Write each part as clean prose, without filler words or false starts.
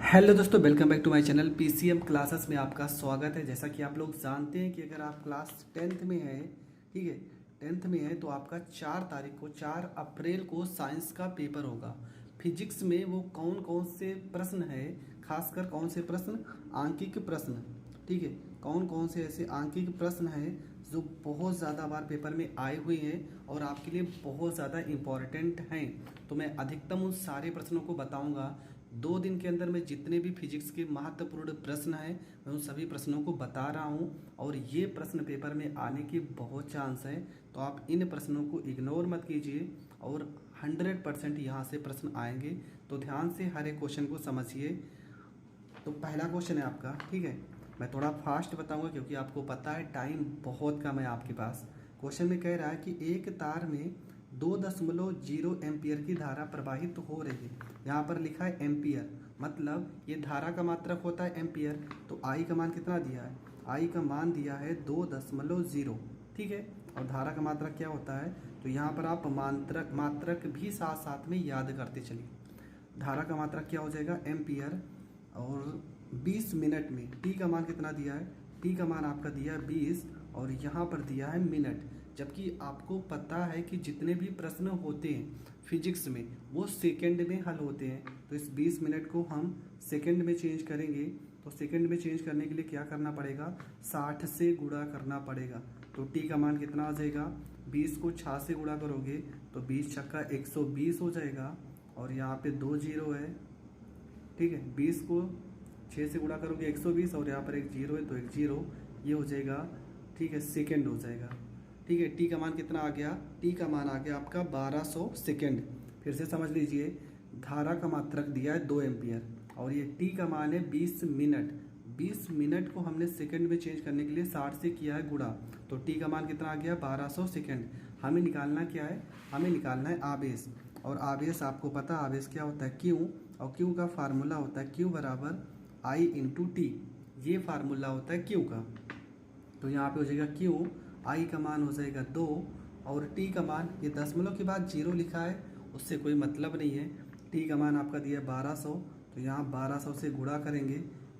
Hello दोस्तों, welcome back to my channel PCM classes में आपका स्वागत है। जैसा कि आप लोग जानते हैं कि अगर आप क्लास 10th में हैं, ठीक है, 10th में है तो आपका 4 अप्रैल को साइंस का पेपर होगा। फिजिक्स में वो कौन कौन से प्रश्न है, खासकर कौन से प्रश्न, आंकिक प्रश्न, ठीक है, कौन कौन से ऐसे आंकिक प्रश्न हैं जो बहुत ज़्यादा बार पेपर में आए हुए हैं और आपके लिए बहुत ज़्यादा इम्पॉर्टेंट हैं। तो मैं अधिकतम उन सारे प्रश्नों को बताऊंगा। 2 दिन के अंदर में जितने भी फिजिक्स के महत्वपूर्ण प्रश्न हैं मैं उन सभी प्रश्नों को बता रहा हूं और ये प्रश्न पेपर में आने के बहुत चांस हैं। तो आप इन प्रश्नों को इग्नोर मत कीजिए और 100% यहाँ से प्रश्न आएंगे। तो ध्यान से हर एक क्वेश्चन को समझिए। तो पहला क्वेश्चन है आपका, ठीक है, मैं थोड़ा फास्ट बताऊंगा क्योंकि आपको पता है टाइम बहुत कम है आपके पास। क्वेश्चन में कह रहा है कि एक तार में 2.0 एम्पियर की धारा प्रवाहित हो रही है। यहाँ पर लिखा है एम्पियर, मतलब ये धारा का मात्रक होता है एम्पियर। तो आई का मान कितना दिया है? आई का मान दिया है 2.0, ठीक है, और धारा का मात्रक क्या होता है? तो यहाँ पर आप मात्रक भी साथ साथ में याद करते चलिए। धारा का मात्रक क्या हो जाएगा? एम्पियर। और 20 मिनट में टी का मान कितना दिया है? टी का मान आपका दिया है 20 और यहाँ पर दिया है मिनट। जबकि आपको पता है कि जितने भी प्रश्न होते हैं फिजिक्स में वो सेकंड में हल होते हैं। तो इस 20 मिनट को हम सेकंड में चेंज करेंगे। तो सेकंड में चेंज करने के लिए क्या करना पड़ेगा? 60 से गुणा करना पड़ेगा। तो टी का मान कितना आ जाएगा? 20 को 6 से गुणा करोगे तो 20 छक्का 120 हो जाएगा और यहाँ पे 2 जीरो है, ठीक है। 20 को 6 से गुणा करोगे 120 और यहाँ पर एक जीरो है तो एक जीरो, ये हो जाएगा, ठीक है, सेकंड हो जाएगा, ठीक है। टी का मान कितना आ गया? टी का मान आ गया आपका 1200 सेकंड। फिर से समझ लीजिए, धारा का मात्रक दिया है 2 एम्पियर और ये टी का मान है 20 मिनट। 20 मिनट को हमने सेकंड में चेंज करने के लिए 60 से किया है गुणा, तो टी का मान कितना आ गया? 1200 सेकंड। हमें निकालना क्या है? हमें निकालना है आवेश। और आवेश आपको पता आवेश क्या होता है? क्यू। और क्यू का फार्मूला होता है क्यू बराबर आई इंटू टी। ये फार्मूला होता है क्यू का। तो यहाँ पे हो जाएगा क्यू, आई का मान हो जाएगा 2 और टी का मान, ये दशमलव के बाद जीरो लिखा है उससे कोई मतलब नहीं है। टी का मान आपका दिया है 1200, तो यहाँ 1200 से गुणा करेंगे।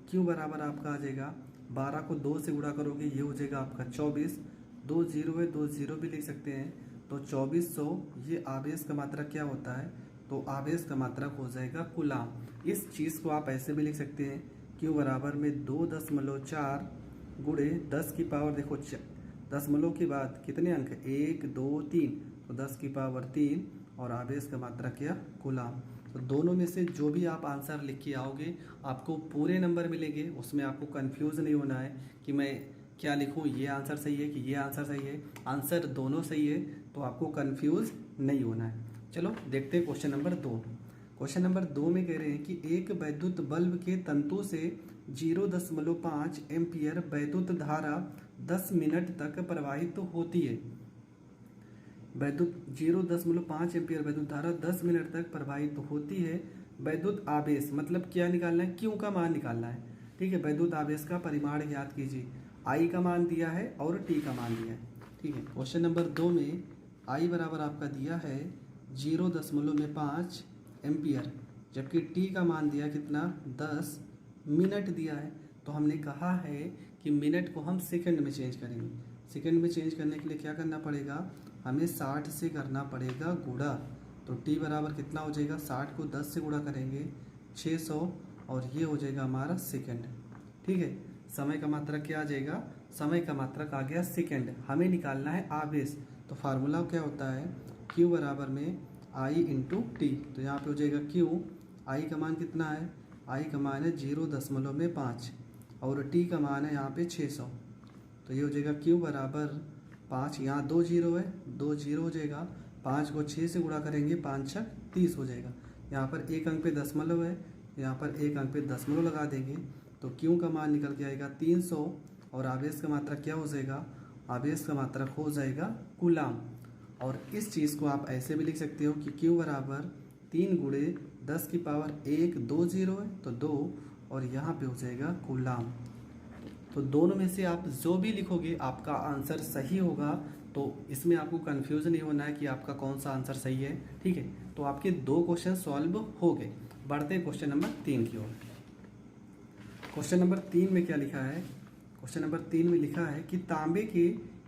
क्यू बराबर आपका आ जाएगा 12 को 2 से गुणा करोगे ये हो जाएगा आपका 24। 2 जीरो है, 2 जीरो भी लिख सकते हैं। तो 2400 ये आवेश का मात्रक क्या होता है? तो आवेश का मात्रक हो जाएगा कूलाम। इस चीज़ को आप ऐसे भी लिख सकते हैं, क्यू बराबर में 2.4 गुणे 10 की पावर, देखो दशमलव के बाद कितने अंक है? 1 2 3, तो 10 की पावर 3 और आवेश का मात्रक क्या? कूलाम। तो दोनों में से जो भी आप आंसर लिख के आओगे आपको पूरे नंबर मिलेंगे। उसमें आपको कंफ्यूज नहीं होना है कि मैं क्या लिखूं, ये आंसर सही है कि ये आंसर सही है। आंसर दोनों सही है, तो आपको कंफ्यूज नहीं होना है। चलो देखते हैं क्वेश्चन नंबर 2। क्वेश्चन नंबर 2 में कह रहे हैं कि एक वैद्युत बल्ब के तंतु से 0.5 एम्पियर वैद्युत धारा 10 मिनट तक प्रवाहित होती है। वैद्युत 0.5 एम्पियर वैद्युत धारा 10 मिनट तक प्रवाहित होती है। वैद्युत आवेश मतलब क्या निकालना है? क्यू का मान निकालना है, ठीक है। वैद्युत आवेश का परिमाण ज्ञात कीजिए। आई का मान दिया है और टी का मान दिया है, ठीक है। क्वेश्चन नंबर 2 में आई बराबर आपका दिया है 0.5 एम्पियर, जबकि टी का मान दिया कितना? 10 मिनट दिया है। तो हमने कहा है कि मिनट को हम सेकंड में चेंज करेंगे। सेकंड में चेंज करने के लिए क्या करना पड़ेगा? हमें 60 से करना पड़ेगा गुणा। तो टी बराबर कितना हो जाएगा? 60 को 10 से गुणा करेंगे 600 और ये हो जाएगा हमारा सेकंड, ठीक है। समय का मात्रक क्या आ जाएगा? समय का मात्रक आ गया सेकंड। हमें निकालना है आवेश। तो फार्मूला क्या होता है? क्यू बराबर में आई इंटू टी। तो यहाँ पे हो जाएगा क्यू, आई का मान कितना है? आई का मान है 0.5 और टी का मान है यहाँ पे 600। तो ये हो जाएगा क्यू बराबर 5, यहाँ 2 जीरो है, 2 जीरो हो जाएगा। 5 को 6 से गुणा करेंगे 5 छक 30 हो जाएगा। यहाँ पर एक अंक पे दशमलव है, यहाँ पर एक अंक पे दशमलव लगा देंगे तो क्यू का मान निकल के आएगा 300 और आवेश का मात्रक क्या हो जाएगा? आवेश का मात्रक हो जाएगा कूलाम। और इस चीज़ को आप ऐसे भी लिख सकते हो कि क्यू बराबर 3 गुणे 10 की पावर 1, 2 जीरो है तो 2 और यहाँ पे हो जाएगा कूलाम। तो दोनों में से आप जो भी लिखोगे आपका आंसर सही होगा। तो इसमें आपको कंफ्यूज नहीं होना है कि आपका कौन सा आंसर सही है, ठीक है। तो आपके 2 क्वेश्चन सॉल्व हो गए। बढ़ते हैं क्वेश्चन नंबर 3 की ओर। क्वेश्चन नंबर 3 में क्या लिखा है? क्वेश्चन नंबर 3 में लिखा है कि तांबे के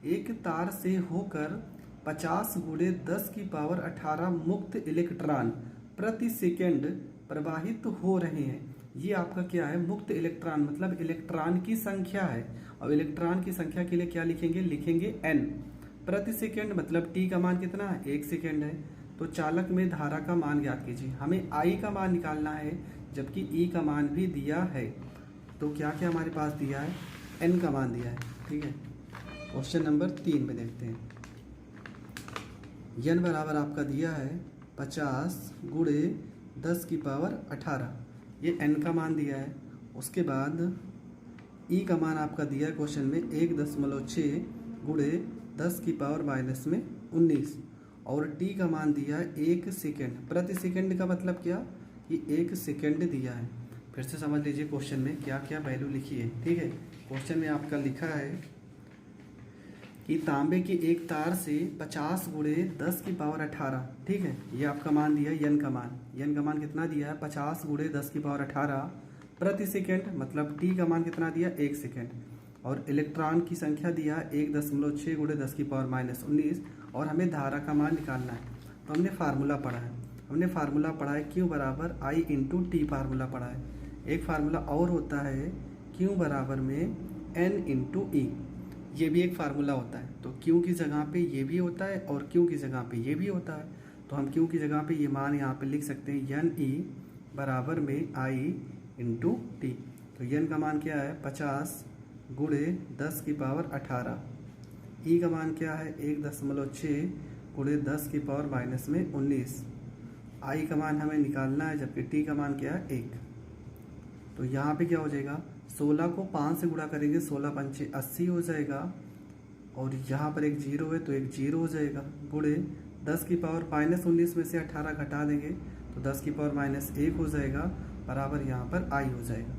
एक तार से होकर 50 गुणे 10 की पावर 18 मुक्त इलेक्ट्रॉन प्रति सेकंड प्रवाहित हो रहे हैं। ये आपका क्या है? मुक्त इलेक्ट्रॉन, मतलब इलेक्ट्रॉन की संख्या है। और इलेक्ट्रॉन की संख्या के लिए क्या लिखेंगे? लिखेंगे n। प्रति सेकंड मतलब t का मान कितना है? 1 सेकंड है। तो चालक में धारा का मान ज्ञात कीजिए। हमें I का मान निकालना है, जबकि E का मान भी दिया है। तो क्या क्या हमारे पास दिया है? n का मान दिया है। ठीक है, क्वेश्चन नंबर 3 में देखते हैं। n बराबर आपका दिया है 50 गुणे 10 की पावर 18, ये n का मान दिया है। उसके बाद E का मान आपका दिया है क्वेश्चन में 1.6 गुणे 10 की पावर माइनस में 19, और t का मान दिया है 1 सेकेंड। प्रति सेकेंड का मतलब क्या? कि 1 सेकेंड दिया है। फिर से समझ लीजिए क्वेश्चन में क्या क्या वैल्यू लिखी है। ठीक है, क्वेश्चन में आपका लिखा है कि तांबे के एक तार से 50 गुणे 10 की पावर 18, ठीक है, ये आपका मान दिया है n का मान। n का मान कितना दिया है? 50 गुणे 10 की पावर 18 प्रति सेकेंड, मतलब t का मान कितना दिया? 1 सेकेंड। और इलेक्ट्रॉन की संख्या दिया 1.6 गुणे 10 की पावर माइनस 19, और हमें धारा का मान निकालना है। तो हमने फार्मूला पढ़ा है, Q बराबर I इंटू टी फार्मूला पढ़ा है। एक फार्मूला और होता है Q बराबर में N इंटू ई, ये भी एक फार्मूला होता है। तो Q की जगह पे ये भी होता है और Q की जगह पे ये भी होता है। तो हम Q की जगह पे ये मान यहाँ पे लिख सकते हैं NE बराबर में I इंटू टी। तो N का मान क्या है? 50 गुणे 10 की पावर 18। E का मान क्या है? 1.6 गुणे 10 की पावर माइनस में 19। I का मान हमें निकालना है, जबकि T का मान क्या है? 1। तो यहाँ पे क्या हो जाएगा? 16 को 5 से गुणा करेंगे, 16 पंचे 80 हो जाएगा, और यहाँ पर एक जीरो है तो एक जीरो हो जाएगा, गुणे 10 की पावर माइनस 19 में से 18 घटा देंगे तो 10 की पावर माइनस 1 हो जाएगा, बराबर यहाँ पर I हो जाएगा।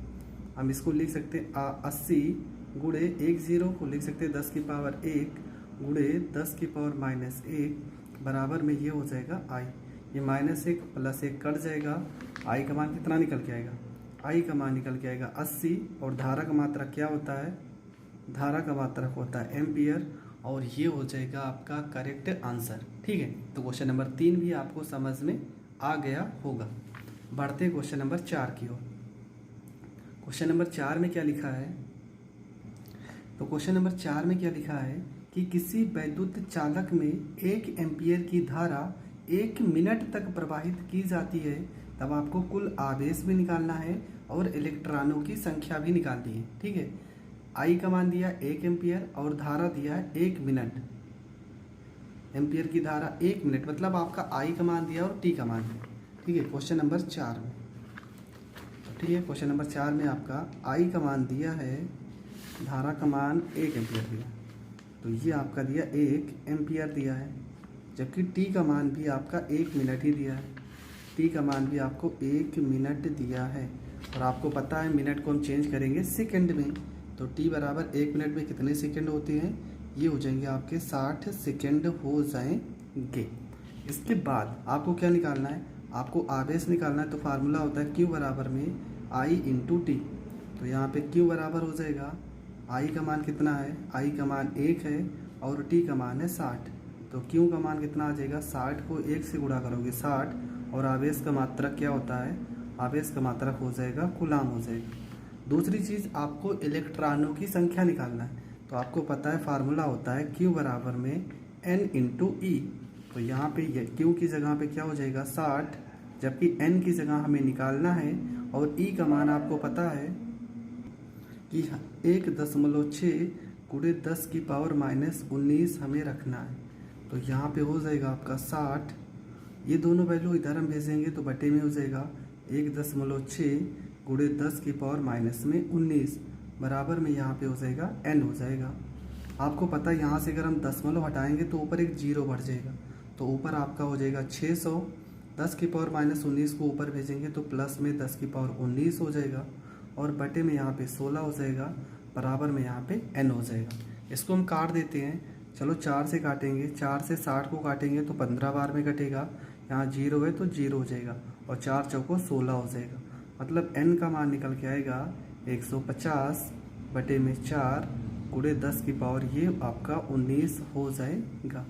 हम इसको लिख सकते हैं 80 गुणे 1 जीरो को लिख सकते हैं 10 की पावर 1 गुणे 10 की पावर माइनस 1, बराबर में ये हो जाएगा I। ये माइनस 1 प्लस 1 कट जाएगा। I का मान कितना निकल के आएगा? I का मान निकल के आएगा 80, और धारा का मात्रक क्या होता है? धारा का मात्रक होता है एम्पियर, और ये हो जाएगा आपका करेक्ट आंसर। ठीक है, तो क्वेश्चन नंबर 3 भी आपको समझ में आ गया होगा। बढ़ते क्वेश्चन नंबर 4 की ओर। क्वेश्चन नंबर 4 में क्या लिखा है? तो क्वेश्चन नंबर 4 में क्या लिखा है कि किसी वैद्युत चालक में 1 एम्पियर की धारा 1 मिनट तक प्रवाहित की जाती है। तब आपको कुल आवेश भी निकालना है और इलेक्ट्रॉनों की संख्या भी निकालनी है। ठीक है, I का मान दिया 1 एम्पियर और धारा दिया है 1 मिनट। एम्पियर की धारा 1 मिनट, मतलब आपका I का मान दिया और T का मान दिया। ठीक है, क्वेश्चन नंबर 4 में। ठीक है, क्वेश्चन नंबर 4 में आपका I का मान दिया है, धारा का मान 1 एम्पियर दिया, तो ये आपका दिया 1 एम्पियर दिया है, जबकि T का मान भी आपका 1 मिनट ही दिया है। T का मान भी आपको 1 मिनट दिया है, और आपको पता है मिनट को हम चेंज करेंगे सेकंड में। तो T बराबर 1 मिनट में कितने सेकंड होते हैं? ये हो जाएंगे आपके 60 सेकंड हो जाएंगे। इसके बाद आपको क्या निकालना है? आपको आवेश निकालना है। तो फार्मूला होता है Q बराबर में I इंटू टी। तो यहाँ पे Q बराबर हो जाएगा, I का मान कितना है? I का मान 1 है और T का मान है 60। तो Q का मान कितना आ जाएगा? 60 को 1 से गुणा करोगे 60, और आवेश का मात्रक क्या होता है? आवेश का मात्रक हो जाएगा कूलाम हो जाएगा। दूसरी चीज़, आपको इलेक्ट्रॉनों की संख्या निकालना है। तो आपको पता है फार्मूला होता है Q बराबर में N इंटू ई। तो यहाँ पे Q की जगह पे क्या हो जाएगा? 60, जबकि N की जगह हमें निकालना है, और E का मान आपको पता है कि 1.6 गुणे 10 की पावर माइनस 19 हमें रखना है। तो यहाँ पे हो जाएगा आपका 60, ये दोनों वैल्यू इधर हम भेजेंगे तो बटे में हो जाएगा 1.6 गुणे 10 की पावर माइनस में 19, बराबर में यहाँ पे हो जाएगा n हो जाएगा। आपको पता है यहाँ से अगर हम दशमलव हटाएंगे तो ऊपर एक जीरो बढ़ जाएगा, तो ऊपर आपका हो जाएगा 600। 10 की पावर माइनस 19 को ऊपर भेजेंगे तो प्लस में 10 की पावर 19 हो जाएगा, और बटे में यहाँ पे 16 हो जाएगा, बराबर में यहाँ पे n हो जाएगा। इसको हम काट देते हैं। चलो 4 से काटेंगे, 4 से 60 को काटेंगे तो 15 बार में कटेगा, यहाँ जीरो है तो जीरो हो जाएगा, और 4 चौको 16 हो जाएगा। मतलब n का मान निकल के आएगा 150 बटे में 4 गुणे 10 की पावर ये आपका 19 हो जाएगा।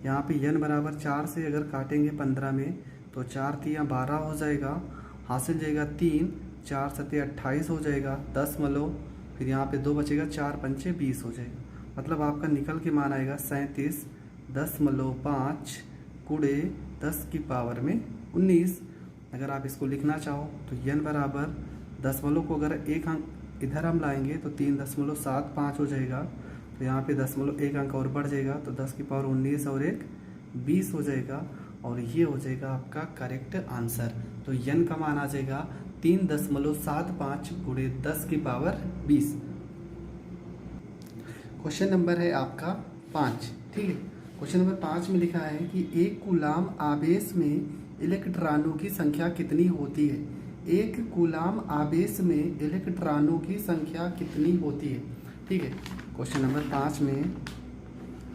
यहाँ पे n बराबर 4 से अगर काटेंगे 15 में तो 4 तिया 12 हो जाएगा, हासिल जाएगा 3, 4 सत्ते 28 हो जाएगा, 10 मलो, फिर यहाँ पे 2 बचेगा, 4 पंचे 20 हो जाएगा। मतलब आपका निकल के मान आएगा 37 10/5 गुणे 10 की पावर में 19। अगर आप इसको लिखना चाहो तो n बराबर दशमलव को अगर एक अंक इधर हम लाएंगे तो 3.75 हो जाएगा, तो यहाँ पे दशमलव एक अंक और बढ़ जाएगा तो 10 की पावर 19 और 1 20 हो जाएगा, और ये हो जाएगा आपका करेक्ट आंसर। तो n का मान आ जाएगा 3.75 गुणे 10 की पावर 20। क्वेश्चन नंबर है आपका 5, ठीक है। क्वेश्चन नंबर 5 में लिखा है कि एक कूलाम आवेश में इलेक्ट्रॉनों की संख्या कितनी होती है। एक कूलाम आवेश में इलेक्ट्रॉनों की संख्या कितनी होती है, ठीक है। क्वेश्चन नंबर 5 में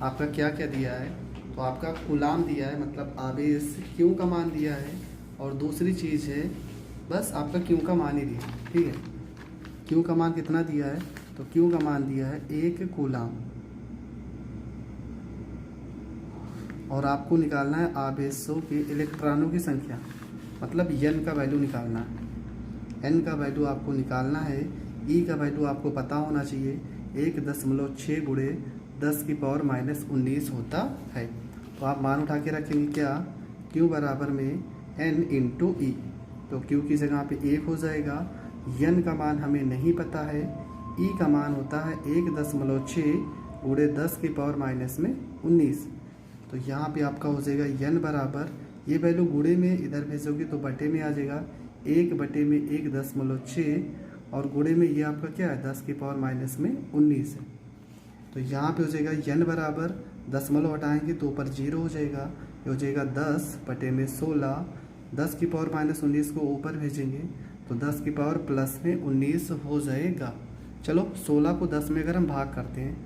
आपका क्या क्या दिया है, तो आपका कूलाम दिया है मतलब आवेश, क्यों का मान दिया है, और दूसरी चीज़ है बस आपका क्यों का मान ही दिया, ठीक है। क्यों का मान कितना दिया है, तो क्यों का मान दिया है 1 कूलाम, और आपको निकालना है आवेशों के इलेक्ट्रॉनों की संख्या, मतलब n का वैल्यू निकालना है। n का वैल्यू आपको निकालना है, e का वैल्यू आपको पता होना चाहिए 1.6 गुणे 10 की पावर -19 होता है। तो आप मान उठा के रखेंगे क्या, q बराबर में n इंटू ई, तो q की जगह पे 1 हो जाएगा। n का मान हमें नहीं पता है, e का मान होता है 1.6 गुणे 10 की पावर -19। तो यहाँ पे आपका हो जाएगा n बराबर, ये वैल्यू गुणे में इधर भेजोगे तो बटे में आ जाएगा, 1 बटे में 1.6 और गुणे में ये आपका क्या है 10 की पावर -19 है। तो यहाँ पे हो जाएगा n बराबर, दशमलव हटाएंगे तो ऊपर 0 हो जाएगा, ये हो जाएगा 10 बटे में 16, 10 की पावर -19 को ऊपर भेजेंगे तो 10 की पावर प्लस में 19 हो जाएगा। चलो 16 को 10 में अगर हम भाग करते हैं,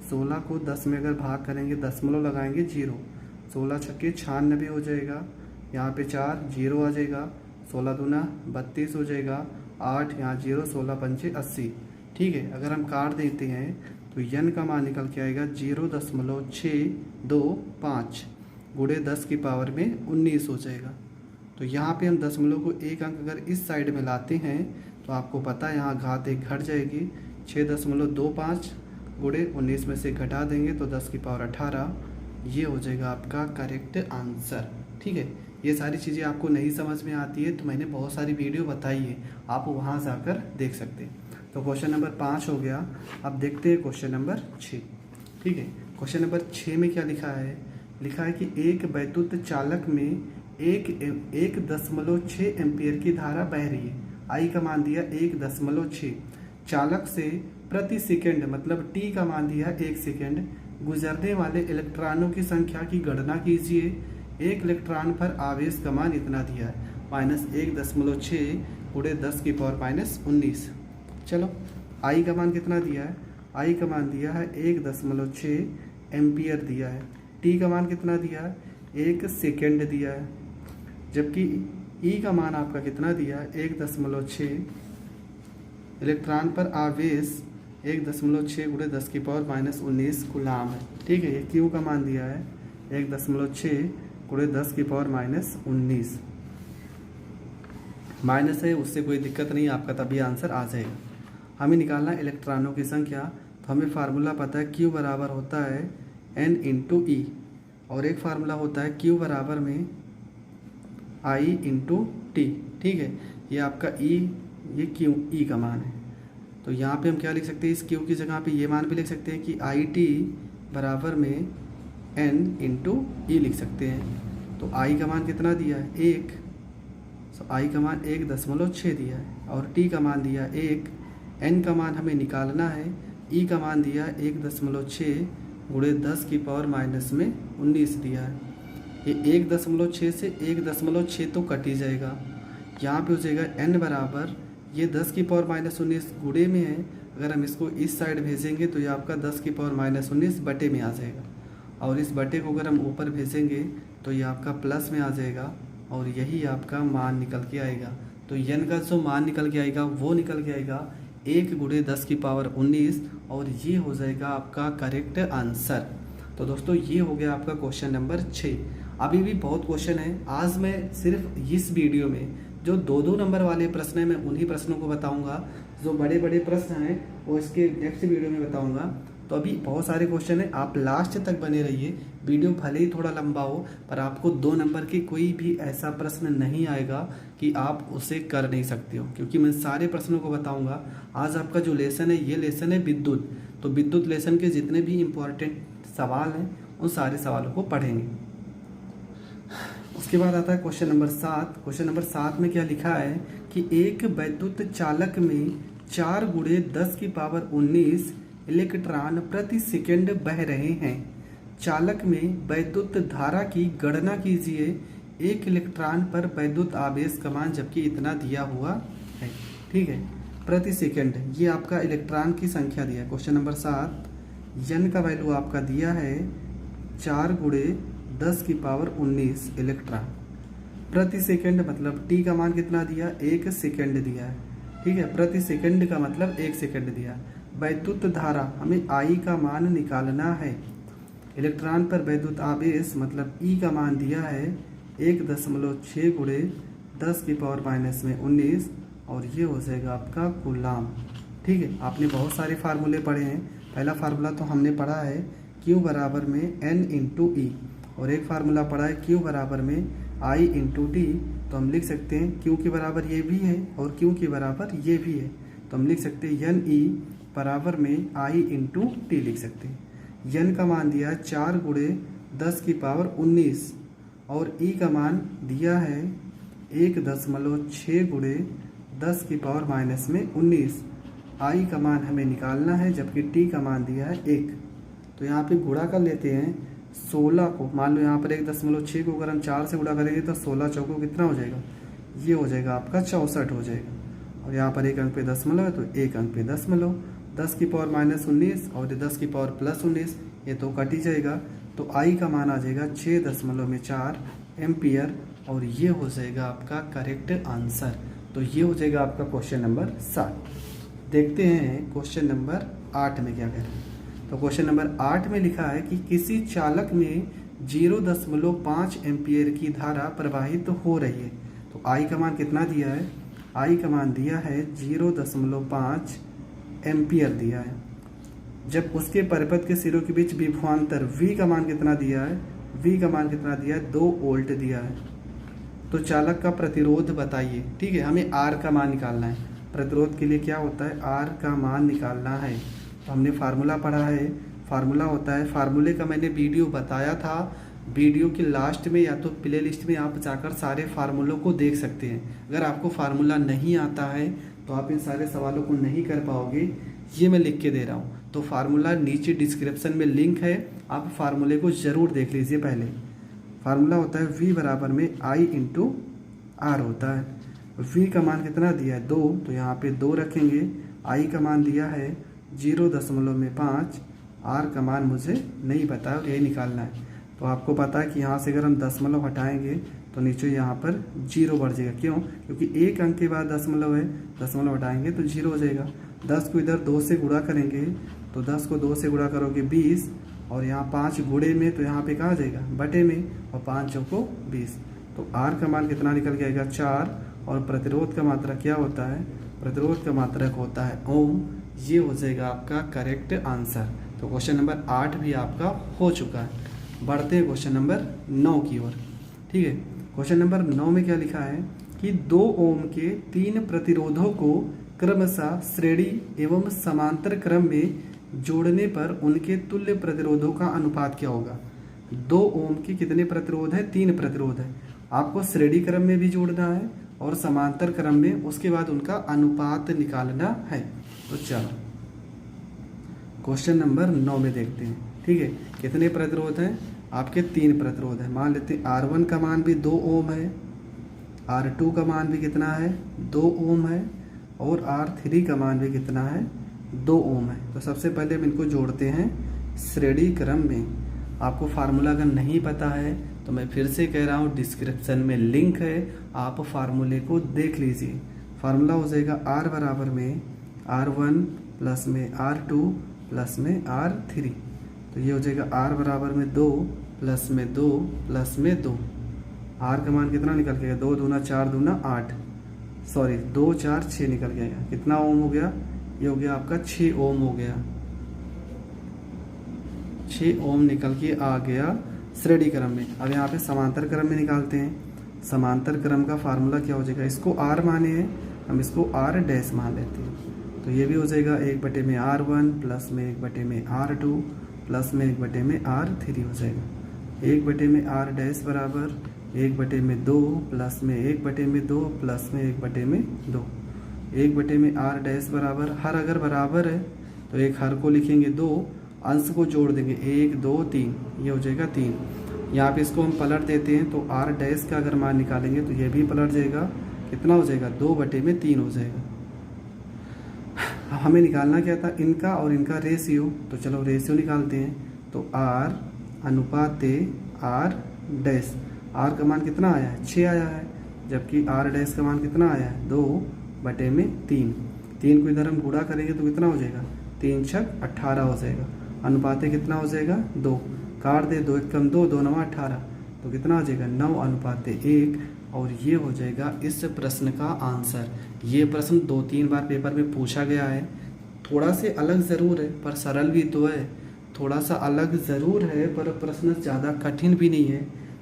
16 को 10 में अगर भाग करेंगे दशमलव लगाएंगे 0, 16 छक्के 96 हो जाएगा, यहाँ पे 4 0 आ जाएगा, 16 दूना 32 हो जाएगा, 8 यहाँ 0, 16 पंचे 80, ठीक है। अगर हम काट देते हैं तो n का मान निकल के आएगा 0.625 गुणे 10 की पावर में 19 हो जाएगा। तो यहाँ पे हम दशमलव को एक अंक अगर इस साइड में लाते हैं तो आपको पता है यहाँ घात एक घट जाएगी, 6.25 गुणे 19 में से घटा देंगे तो 10 की पावर 18, ये हो जाएगा आपका करेक्ट आंसर, ठीक है। ये सारी चीज़ें आपको नहीं समझ में आती है तो मैंने बहुत सारी वीडियो बताई है, आप वहाँ जाकर देख सकते हैं। तो क्वेश्चन नंबर 5 हो गया। अब देखते हैं क्वेश्चन नंबर 6, ठीक है। क्वेश्चन नंबर 6 में क्या लिखा है, लिखा है कि एक वैद्युत चालक में 1.6 एम्पियर की धारा बह रही है। आई का मान दिया 1.6, चालक से प्रति सेकंड मतलब t का मान दिया 1 सेकंड गुजरने वाले इलेक्ट्रॉनों की संख्या की गणना कीजिए। एक इलेक्ट्रॉन पर आवेश का मान इतना दिया है, -1.6 गुणे 10 की पावर -19। चलो आई का मान कितना दिया है, आई का मान दिया है 1.6 एम्पियर दिया है, टी का मान कितना दिया है 1 सेकेंड दिया है, जबकि ई का मान आपका कितना दिया है 1.6, इलेक्ट्रॉन पर आवेश 1.6 गुणे 10 की पावर -19 कूलाम है, ठीक है। ये क्यू का मान दिया है 1.6 गुणे 10 की पावर -19, माइनस है उससे कोई दिक्कत नहीं, आपका तभी आंसर आ जाएगा। हमें निकालना है इलेक्ट्रॉनों की संख्या, तो हमें फार्मूला पता है Q बराबर होता है N इंटू ई, और एक फार्मूला होता है Q बराबर में I इंटू टी, ठीक है। ये आपका E, ये Q E का मान है, तो यहाँ पे हम क्या लिख सकते हैं, इस Q की जगह पे ये मान भी लिख सकते हैं कि IT बराबर में N इंटू ई लिख सकते हैं। तो I का मान कितना दिया है 1, तो I का मान 1.6 दिया है, और T का मान दिया 1, N का मान हमें निकालना है, E का मान दिया 1.6 गुणे 10 की पावर -19 दिया है। ये 1.6 से 1.6 तो कट ही जाएगा, यहाँ पे हो जाएगा N बराबर, ये 10 की पावर -19 गुणे में है, अगर हम इसको इस साइड भेजेंगे तो ये आपका 10 की पावर -19 बटे में आ जाएगा, और इस बटे को अगर हम ऊपर भेजेंगे तो ये आपका प्लस में आ जाएगा, और यही आपका मान निकल के आएगा। तो n का जो मान निकल के आएगा वो निकल के आएगा 1 गुणे 10 की पावर 19 और ये हो जाएगा आपका करेक्ट आंसर। तो दोस्तों ये हो गया आपका क्वेश्चन नंबर 6। अभी भी बहुत क्वेश्चन है। आज मैं सिर्फ इस वीडियो में जो 2-2 नंबर वाले प्रश्न हैं मैं उन्हीं प्रश्नों को बताऊंगा। जो बड़े बड़े प्रश्न हैं वो इसके नेक्स्ट वीडियो में बताऊंगा। तो अभी बहुत सारे क्वेश्चन हैं, आप लास्ट तक बने रहिए। वीडियो भले ही थोड़ा लंबा हो पर आपको 2 नंबर की कोई भी ऐसा प्रश्न नहीं आएगा कि आप उसे कर नहीं सकते हो, क्योंकि मैं सारे प्रश्नों को बताऊंगा। आज आपका जो लेसन है ये लेसन है विद्युत। तो विद्युत लेसन के जितने भी इम्पोर्टेंट सवाल हैं उन सारे सवालों को पढ़ेंगे। उसके बाद आता है क्वेश्चन नंबर 7। क्वेश्चन नंबर 7 में क्या लिखा है कि एक वैद्युत चालक में 4 गुणे 10 की पावर 19 इलेक्ट्रॉन प्रति सेकंड बह रहे हैं। चालक में वैद्युत धारा की गणना कीजिए। एक इलेक्ट्रॉन पर वैद्युत आवेश का मान जबकि इतना दिया हुआ है। ठीक है, प्रति सेकंड ये आपका इलेक्ट्रॉन की संख्या दिया है। क्वेश्चन नंबर 7 एन का वैल्यू आपका दिया है 4 गुणे 10 की पावर 19 इलेक्ट्रॉन प्रति सेकंड, मतलब टी का मान कितना दिया, 1 सेकंड दिया है। ठीक है, प्रति सेकंड का मतलब 1 सेकंड दिया। वैद्युत धारा हमें आई का मान निकालना है। इलेक्ट्रॉन पर वैद्युत आवेश मतलब ई का मान दिया है 1.6 गुणे 10 की पावर माइनस में 19 और ये हो जाएगा आपका कूलाम। ठीक है, आपने बहुत सारे फार्मूले पढ़े हैं। पहला फार्मूला तो हमने पढ़ा है Q बराबर में N इंटू ई, और एक फार्मूला पढ़ा है Q बराबर में I इंटू टी। तो हम लिख सकते हैं Q के बराबर ये भी है और Q के बराबर ये भी है। तो हम लिख सकते हैं एन ई बराबर में I इंटू टी लिख सकते हैं। एन का मान दिया है 4 गुणे 10 की पावर 19 और ई का मान दिया है 1.6 गुणे 10 की पावर माइनस में 19। आई का मान हमें निकालना है जबकि टी का मान दिया है 1। तो यहाँ पे गुणा कर लेते हैं 16 को। मान लो यहाँ पर 1.6 को अगर हम 4 से गुणा करेंगे तो 16 चौको कितना हो जाएगा, ये हो जाएगा आपका 64 हो जाएगा। और यहाँ पर एक अंक पे दशमलव है तो एक अंक पे दशमलव, 10 की पावर माइनस 19 और 10 की पावर प्लस 19 ये तो कट ही जाएगा। तो आई का मान आ जाएगा 6.4 एम्पियर और ये हो जाएगा आपका करेक्ट आंसर। तो ये हो जाएगा आपका क्वेश्चन नंबर 7। देखते हैं क्वेश्चन नंबर 8 में क्या कह रहे हैं। तो क्वेश्चन नंबर 8 में लिखा है कि किसी चालक में 0.5 एम्पियर की धारा प्रवाहित हो रही है। तो आई का मान कितना दिया है, आई का मान दिया है 0.5 एम्पियर दिया है। जब उसके परिपथ के सिरों के बीच विभवांतर V का मान कितना दिया है, V का मान कितना दिया है 2 वोल्ट दिया है। तो चालक का प्रतिरोध बताइए। ठीक है, हमें R का मान निकालना है। प्रतिरोध के लिए क्या होता है, R का मान निकालना है। तो हमने फार्मूला पढ़ा है, फार्मूला होता है, फार्मूले का मैंने वीडियो बताया था। वीडियो के लास्ट में या तो प्ले लिस्ट में आप जाकर सारे फार्मूलों को देख सकते हैं। अगर आपको फार्मूला नहीं आता है तो आप इन सारे सवालों को नहीं कर पाओगे, ये मैं लिख के दे रहा हूँ। तो फार्मूला नीचे डिस्क्रिप्शन में लिंक है, आप फार्मूले को ज़रूर देख लीजिए। पहले फार्मूला होता है V बराबर में I इंटू R होता है। V का मान कितना दिया है 2, तो यहाँ पे 2 रखेंगे। I का मान दिया है 0.5, R का मान मुझे नहीं पता है और यही निकालना है। तो आपको पता है कि यहाँ से अगर हम दशमलव हटाएंगे तो नीचे यहाँ पर 0 बढ़ जाएगा। क्यों, क्योंकि एक अंक के बाद दशमलव है, दशमलव हटाएंगे तो 0 हो जाएगा। 10 को इधर 2 से गुणा करेंगे तो 10 को 2 से गुणा करोगे 20 और यहाँ 5 गुणे में तो यहाँ पे कहाँ जाएगा, बटे में, और 5 चौको 20। तो R का मान कितना निकल के आएगा 4 और प्रतिरोध का मात्रा क्या होता है, प्रतिरोध का मात्रक होता है ओम। ये हो जाएगा आपका करेक्ट आंसर। तो क्वेश्चन नंबर 8 भी आपका हो चुका है। बढ़ते हैं क्वेश्चन नंबर 9 की ओर। ठीक है, क्वेश्चन नंबर 9 में क्या लिखा है कि 2 ओम के 3 प्रतिरोधों को क्रमशः श्रेणी एवं समांतर क्रम में जोड़ने पर उनके तुल्य प्रतिरोधों का अनुपात क्या होगा। 2 ओम के कितने प्रतिरोध है, 3 प्रतिरोध है। आपको श्रेणी क्रम में भी जोड़ना है और समांतर क्रम में, उसके बाद उनका अनुपात निकालना है। तो चलो क्वेश्चन नंबर 9 में देखते हैं। ठीक है, कितने प्रतिरोध हैं आपके, 3 प्रतिरोध है। मान लेते हैं R1 का मान भी 2 ओम है, R2 का मान भी कितना है 2 ओम है और R3 का मान भी कितना है 2 ओम है। तो सबसे पहले हम इनको जोड़ते हैं श्रेणी क्रम में। आपको फार्मूला अगर नहीं पता है तो मैं फिर से कह रहा हूँ, डिस्क्रिप्शन में लिंक है, आप फार्मूले को देख लीजिए। फार्मूला हो जाएगा R बराबर में R1 प्लस में R2 प्लस में R3। तो ये हो जाएगा R बराबर में 2 प्लस में 2 प्लस में 2। R का मान कितना निकल के गया, 2 दूना 4 दूना 8, सॉरी 2 4 6 निकल गया। कितना ओम हो गया, ये हो गया आपका 6 ओम हो गया। 6 ओम निकल के आ गया श्रेणी क्रम में। अब यहाँ पे समांतर क्रम में निकालते हैं। समांतर क्रम का फार्मूला क्या हो जाएगा, इसको R माने हैं, हम इसको R डैश मान लेते हैं। तो ये भी हो जाएगा 1 में R1 प्लस में 1 में R2 प्लस में 1 में R3 हो जाएगा। 1 में R डैश बराबर 1 में 2 प्लस में 1 में 2 प्लस में 1 में 2। 1 में R डैश बराबर, हर अगर बराबर है तो एक हर को लिखेंगे 2, अंश को जोड़ देंगे 1 2 3, ये हो जाएगा 3। यहाँ पे इसको हम पलट देते हैं तो R डैश का अगर मान निकालेंगे तो ये भी पलट जाएगा। कितना हो जाएगा, 2 में 3 हो जाएगा। हमें निकालना क्या था, इनका और इनका रेशियो। तो चलो रेशियो निकालते हैं। तो R अनुपात R डैश, R का मान कितना आया है, 6 आया है, जबकि R डैश का मान कितना आया है, 2 में 3। 3 को इधर हम गुणा करेंगे तो कितना हो जाएगा, 3 छक 18 हो जाएगा। अनुपाते कितना हो जाएगा, 2, काट दे 2 1 कम 2, 2 9 18, तो कितना हो जाएगा 9 अनुपाते 1। और ये हो जाएगा इस प्रश्न का आंसर। ये प्रश्न 2-3 बार पेपर में पूछा गया है। थोड़ा से अलग ज़रूर है पर सरल भी तो है, थोड़ा सा अलग ज़रूर है पर प्रश्न ज़्यादा कठिन भी नहीं है।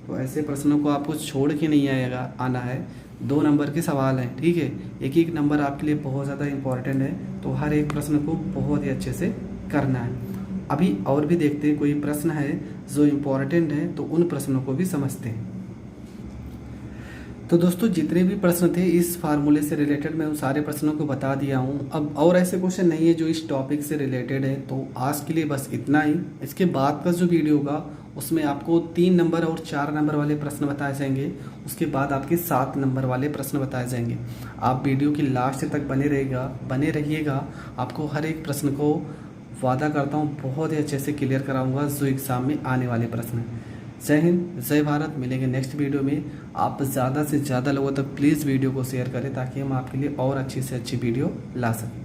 तो ऐसे प्रश्नों को आपको छोड़ के नहीं आना है। 2 नंबर के सवाल हैं, ठीक है, एक एक नंबर आपके लिए बहुत ज़्यादा इम्पोर्टेंट है। तो हर एक प्रश्न को बहुत ही अच्छे से करना है। अभी और भी देखते हैं, कोई प्रश्न है जो इम्पोर्टेंट है तो उन प्रश्नों को भी समझते हैं। तो दोस्तों जितने भी प्रश्न थे इस फार्मूले से रिलेटेड मैं उन सारे प्रश्नों को बता दिया हूँ। अब और ऐसे क्वेश्चन नहीं है जो इस टॉपिक से रिलेटेड है। तो आज के लिए बस इतना ही। इसके बाद का जो वीडियो होगा उसमें आपको 3 नंबर और 4 नंबर वाले प्रश्न बताए जाएंगे। उसके बाद आपके 7 नंबर वाले प्रश्न बताए जाएंगे। आप वीडियो की लास्ट तक बने रहिएगा। आपको हर एक प्रश्न को वादा करता हूँ बहुत ही अच्छे से क्लियर कराऊंगा जो एग्ज़ाम में आने वाले प्रश्न हैं। जय हिंद, जय भारत। मिलेंगे नेक्स्ट वीडियो में। आप ज़्यादा से ज़्यादा लोगों तक प्लीज़ वीडियो को शेयर करें ताकि हम आपके लिए और अच्छी से अच्छी वीडियो ला सकें।